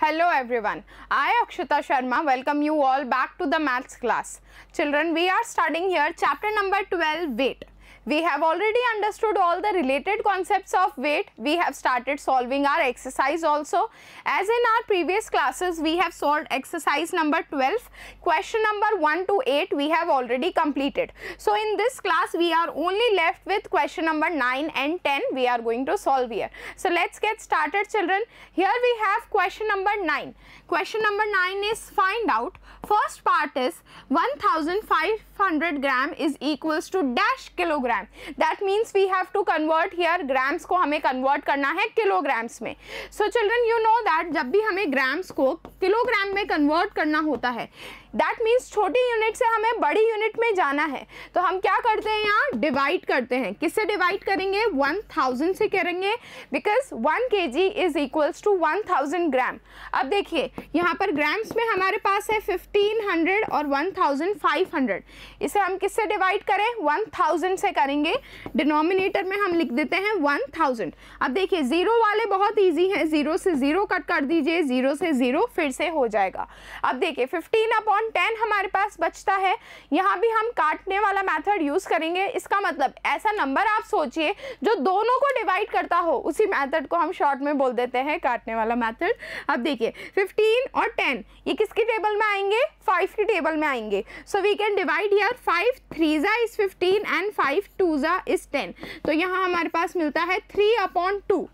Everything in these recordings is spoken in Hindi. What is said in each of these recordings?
Hello everyone, I Akshita Sharma welcome you all back to the maths class. Children, we are starting here chapter number 12, weight. We have already understood all the related concepts of weight. We have started solving our exercise also. As in our previous classes, we have solved exercise number 12. Question number 1 to 8 we have already completed. So in this class, we are only left with question number 9 and 10 we are going to solve here. So let's get started, children. Here we have question number 9. Question number 9 is find out. First part is 1500 gram is equals to dash kilogram. That means we have to convert here grams को हमें convert करना है kilograms में. So children, you know that जब भी हमें grams को kilogram में convert करना होता है, that means छोटी यूनिट से हमें बड़ी यूनिट में जाना है, तो हम क्या करते हैं, यहाँ डिवाइड करते हैं. किससे डिवाइड करेंगे? 1000 से करेंगे, because 1 kg is equals to 1000 gram. अब देखिए यहाँ पर ग्राम्स में हमारे पास है 1500 और 1500. इसे हम किससे डिवाइड करें? 1000 से करेंगे. डिनोमिनेटर में हम लिख देते हैं 1000. अब देखिए जीरो वाले बहुत ईजी हैं, 0 से 0 कट कर दीजिए, 0 से 0 फिर से हो जाएगा. अब देखिए 15/10 हमारे पास बचता है. यहाँ भी हम काटने वाला मेथड यूज करेंगे. इसका मतलब ऐसा नंबर आप सोचिए जो दोनों को डिवाइड करता हो, उसी मेथड को हम शॉर्ट में बोल देते हैं काटने वाला मेथड. अब देखिए 15 और 10 ये किसकी टेबल में आएंगे? 5 की टेबल में आएंगे. So we can divide here 5 3 is 15 and 5 2 is 10. तो यहाँ हमारे पास मिलता है 3/2.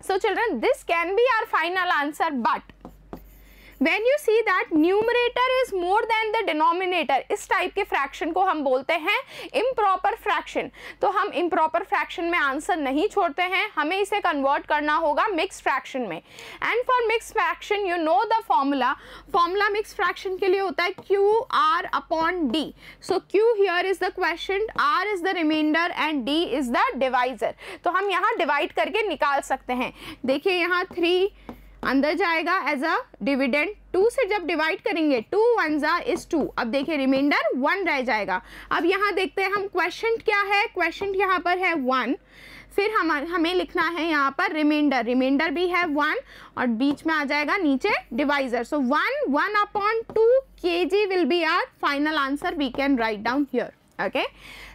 So children, this can be our final answer, but when you see that numerator is more than the denominator, इस टाइप के फ्रैक्शन को हम बोलते हैं improper fraction. तो हम improper fraction में आंसर नहीं छोड़ते हैं, हमें इसे कन्वर्ट करना होगा mixed fraction में. And for mixed fraction, you know the formula. Formula mixed fraction के लिए होता है QR/D. So Q here is the quotient, R is the remainder and D is the divisor. तो हम यहाँ डिवाइड करके निकाल सकते हैं. देखिए यहाँ 3 अंदर जाएगा एज अ डिविडेंड. 2 से जब डिवाइड करेंगे 2 1 इज 2. अब देखिए रिमाइंडर 1 रह जाएगा. अब यहाँ देखते हैं हम क्वेश्चन क्या है. क्वेश्चन यहाँ पर है 1. फिर हमें लिखना है यहाँ पर रिमाइंडर. रिमाइंडर भी है 1 और बीच में आ जाएगा नीचे divisor. So 1/2 kg will be our final answer. We can write down here. Okay,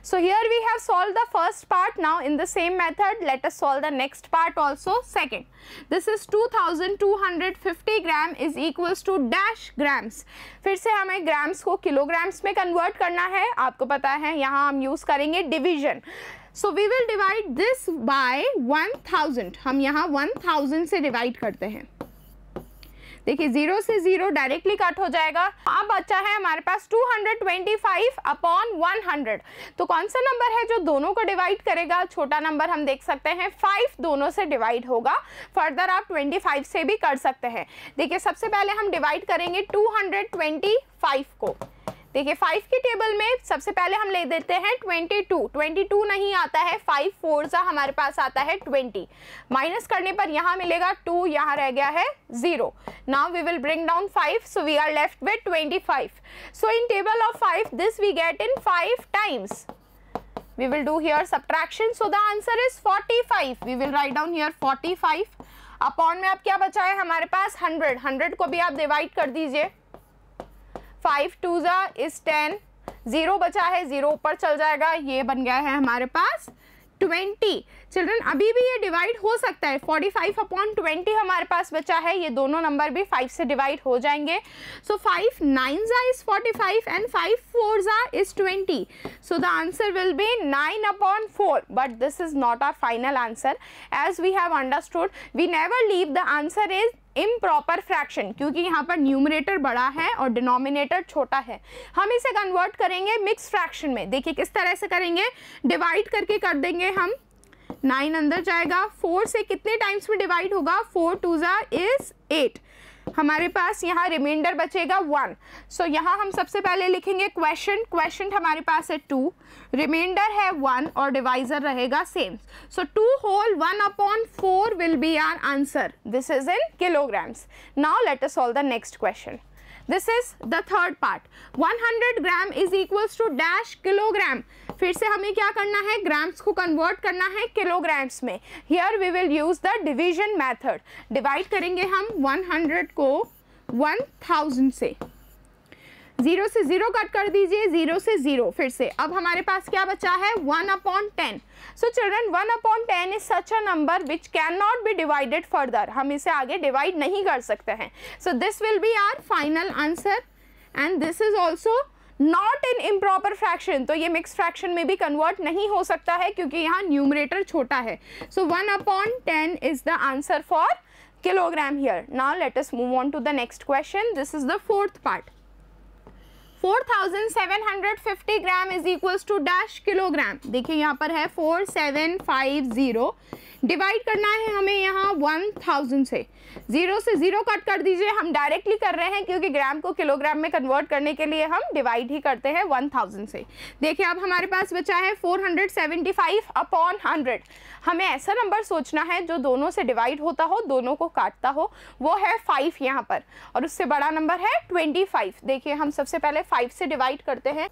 so here we have solved the first part. Now in the same method let us solve the next part also. Second, this is 2250 gram is equals to dash grams. फिर से हमें grams को kilograms में convert करना है. आपको पता है यहाँ हम use करेंगे division. So we will divide this by 1000. हम यहाँ 1000 से divide करते हैं. देखिए 0 से 0 डायरेक्टली कट हो जाएगा. अब बचा है हमारे पास 225/100. तो कौन सा नंबर है जो दोनों को डिवाइड करेगा? छोटा नंबर हम देख सकते हैं 5 दोनों से डिवाइड होगा. फर्दर आप 25 से भी कर सकते हैं. देखिए सबसे पहले हम डिवाइड करेंगे 225 को. देखिए 5 की टेबल में सबसे पहले हम ले देते हैं 22 नहीं आता है. 5 4 हमारे पास आता है 20. माइनस करने पर यहाँ मिलेगा 2, यहाँ रह गया है 0. Now we will bring down 5, so we are left with 25. So in table of 5 this we get in 5 times. We will do here subtraction. So the answer is 45. We will write down here 45. Upon में अब क्या बचा है हमारे पास? 100 को भी आप डिवाइड कर दीजिए. 5 2 is 10. 0 बचा है, 0 ऊपर चल जाएगा. ये बन गया है हमारे पास 20. चिल्ड्रन अभी भी ये डिवाइड हो सकता है. 45/20 हमारे पास बचा है. ये दोनों नंबर भी 5 से डिवाइड हो जाएंगे. सो 5 9 is 45 and 5 4 is 20. So the answer will be 9/4. But this is not our final answer. As we have understood, we never leave the answer is improper fraction, क्योंकि यहाँ पर न्यूमरेटर बड़ा है और डिनोमिनेटर छोटा है. हम इसे कन्वर्ट करेंगे मिक्स फ्रैक्शन में. देखिए किस तरह से करेंगे. डिवाइड करके कर देंगे हम. 9 अंदर जाएगा. 4 से कितने टाइम्स में डिवाइड होगा? 4 2 इज 8. हमारे पास यहाँ रिमाइंडर बचेगा 1. सो यहाँ हम सबसे पहले लिखेंगे क्वेश्चन हमारे पास है 2, रिमाइंडर है 1 और डिवाइजर रहेगा same. So 2 whole 1/4 will be our answer. This is in kilograms. Now let us solve the next question. This is the third part. 100 gram is equals to dash kilogram. फिर से हमें क्या करना है, ग्राम्स को कन्वर्ट करना है किलोग्राम्स में. Here we will use the division method. Divide करेंगे हम 100 को 1000 से. 0 से 0 कट कर दीजिए, 0 से 0. फिर से अब हमारे पास क्या बचा है, 1/10. So children 1/10 is such a number which can not be divided further. हम इसे आगे डिवाइड नहीं कर सकते हैं. So this will be our final answer and this is also not in improper fraction. तो ये मिक्स फ्रैक्शन में भी कन्वर्ट नहीं हो सकता है क्योंकि यहाँ न्यूमरेटर छोटा है. सो 1/10 is the answer for kilogram here. Now let us move on to the next question. This is the fourth part. 4750 gram is equals to dash kilogram. देखिए यहाँ पर है 4750. डिवाइड करना है हमें यहाँ 1000 से. 0 से 0 कट कर दीजिए. हम डायरेक्टली कर रहे हैं क्योंकि ग्राम को किलोग्राम में कन्वर्ट करने के लिए हम डिवाइड ही करते हैं 1000 से. देखिए अब हमारे पास बचा है 475/100. हमें ऐसा नंबर सोचना है जो दोनों से डिवाइड होता हो, दोनों को काटता हो. वो है 5 यहाँ पर, और उससे बड़ा नंबर है 25. देखिए हम सबसे पहले 5 से डिवाइड करते हैं.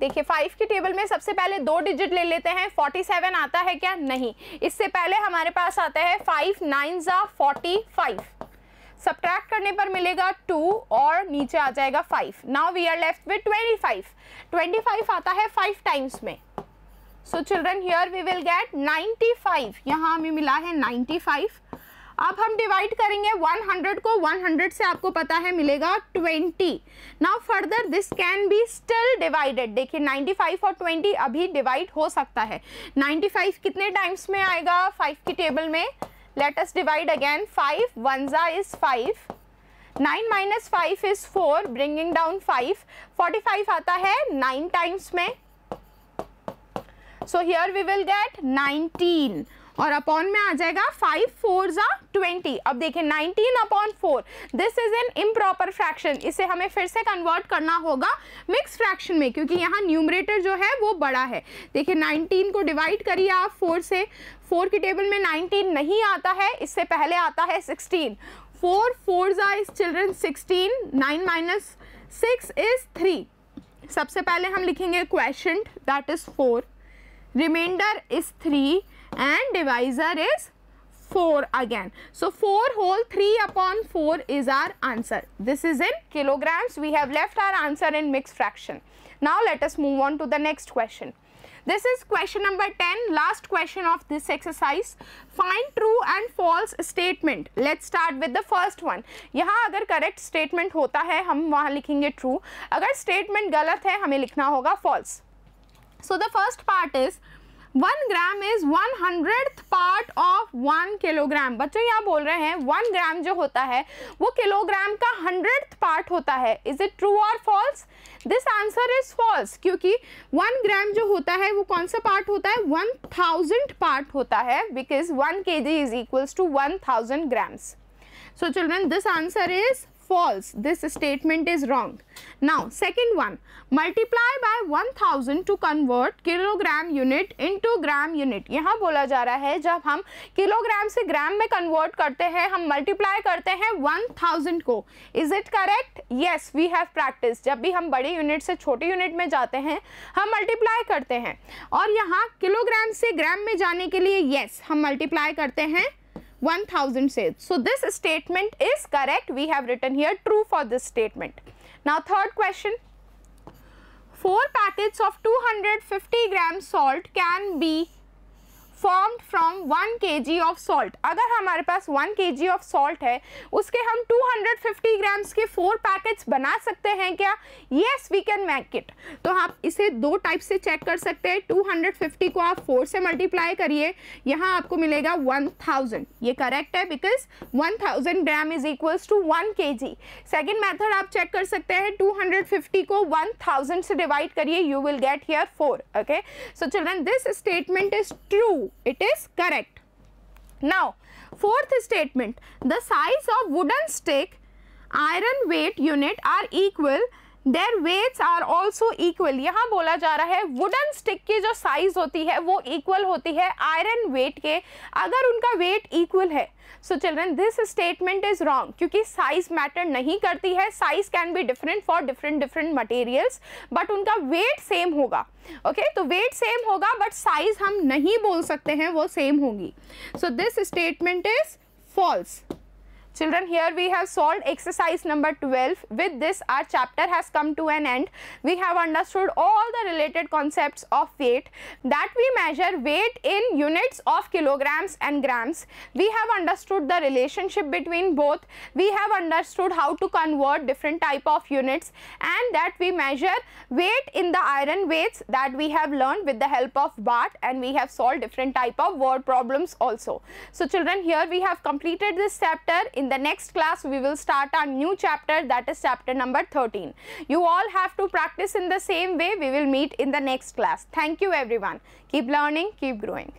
देखिए 5 की टेबल में सबसे पहले 2 डिजिट ले लेते हैं. 47 आता है क्या, नहीं. इससे पहले हमारे पास आता है 5 9 ज़ा 45. सब्ट्रैक्ट करने पर मिलेगा 2 और नीचे आ जाएगा 5. Now we are left with 25. 25 आता है 5 टाइम्स में. So children here we will get 95. यहाँ हमें मिला है 95. अब हम डिवाइड करेंगे 100 को 100 से. आपको पता है मिलेगा 20. Now further this can be still divided. देखिए 95 और 20 अभी डिवाइड हो सकता है. 95 कितने टाइम्स में आएगा 5 की टेबल में. Let us divide again. 5 1 ज़ा is 5. 9 minus 5 is 4, bringing down 5. 45 आता है 9 टाइम्स में. So here we will get 19 और अपॉन में आ जाएगा 5 4 ज़ा 20. अब देखिए 19/4. This is an improper fraction. इसे हमें फिर से कन्वर्ट करना होगा मिक्स फ्रैक्शन में क्योंकि यहाँ न्यूमरेटर जो है वो बड़ा है. देखिए 19 को डिवाइड करिए आप 4 से. 4 की टेबल में 19 नहीं आता है, इससे पहले आता है 16. 4 4 ज़ा इज चिल्ड्रन 16. 9 minus 6 is 3. सबसे पहले हम लिखेंगे question, that is 4. Remainder is 3 and divisor is 4 again. So 4 whole 3/4 is our answer. This is in kilograms. We have left our answer in mixed fraction. Now let us move on to the next question. This is question number 10, last question of this exercise. Find true and false statement. Let's start with the first one. यहाँ अगर correct statement होता है हम वहाँ लिखेंगे true. अगर statement गलत है हमें लिखना होगा false. So the first part is 1 gram is 100th part of 1 kilogram. बच्चों यहाँ बोल रहे हैं 1 ग्राम जो होता है वो किलोग्राम का 100th पार्ट होता है. इज इट ट्रू और false? This answer is false क्योंकि 1 ग्राम जो होता है वो कौन सा पार्ट होता है, 1000th पार्ट होता है. Because 1 kg is equals to 1000 grams. So children this answer is false. This statement is wrong. Now second one, multiply by 1000 to convert kilogram unit into gram unit. यहाँ बोला जा रहा है जब हम किलोग्राम से ग्राम में कन्वर्ट करते हैं हम मल्टीप्लाई करते हैं 1000 को. Is it correct? Yes, we have practiced. जब भी हम बड़ी यूनिट से छोटी यूनिट में जाते हैं हम मल्टीप्लाई करते हैं और यहाँ किलोग्राम से ग्राम में जाने के लिए yes हम मल्टीप्लाई करते हैं 1000 से. So this statement is correct. We have written here true for this statement. Now third question. 4 packets of 250 gram salt can be formed from 1 kg of salt. अगर हमारे पास 1 kg of salt है उसके हम 250 grams के 4 पैकेट्स बना सकते हैं क्या? Yes, we can make it. तो आप इसे 2 टाइप से चेक कर सकते हैं. 250 को आप 4 से मल्टीप्लाई करिए, यहाँ आपको मिलेगा 1000. ये करेक्ट है because 1000 gram is equals to 1 kg. Second method आप चेक कर सकते हैं 250 को 1000 से डिवाइड करिए, you will get here 4. Okay, so children this statement is true. It is correct. Now, fourth statement. The size of wooden stick, iron weight unit are equal their weights are also equal। यहाँ बोला जा रहा है वुडन स्टिक की जो साइज होती है वो इक्वल होती है आयरन वेट के, अगर उनका वेट इक्वल है। So children this statement is wrong, क्योंकि साइज मैटर नहीं करती है। Size can be different for different materials, but उनका वेट सेम होगा। ओके, तो वेट सेम होगा बट साइज हम नहीं बोल सकते हैं वो सेम होगी। So this statement is false. Children, here we have solved exercise number 12. With this, our chapter has come to an end. We have understood all the related concepts of weight, that we measure weight in units of kilograms and grams. We have understood the relationship between both. We have understood how to convert different type of units, and that we measure weight in the iron weights, that we have learned with the help of BART, and we have solved different type of word problems also. So children, here we have completed this chapter. In the next class we will start our new chapter, that is chapter number 13. You all have to practice in the same way. We will meet in the next class. Thank you everyone. Keep learning, keep growing.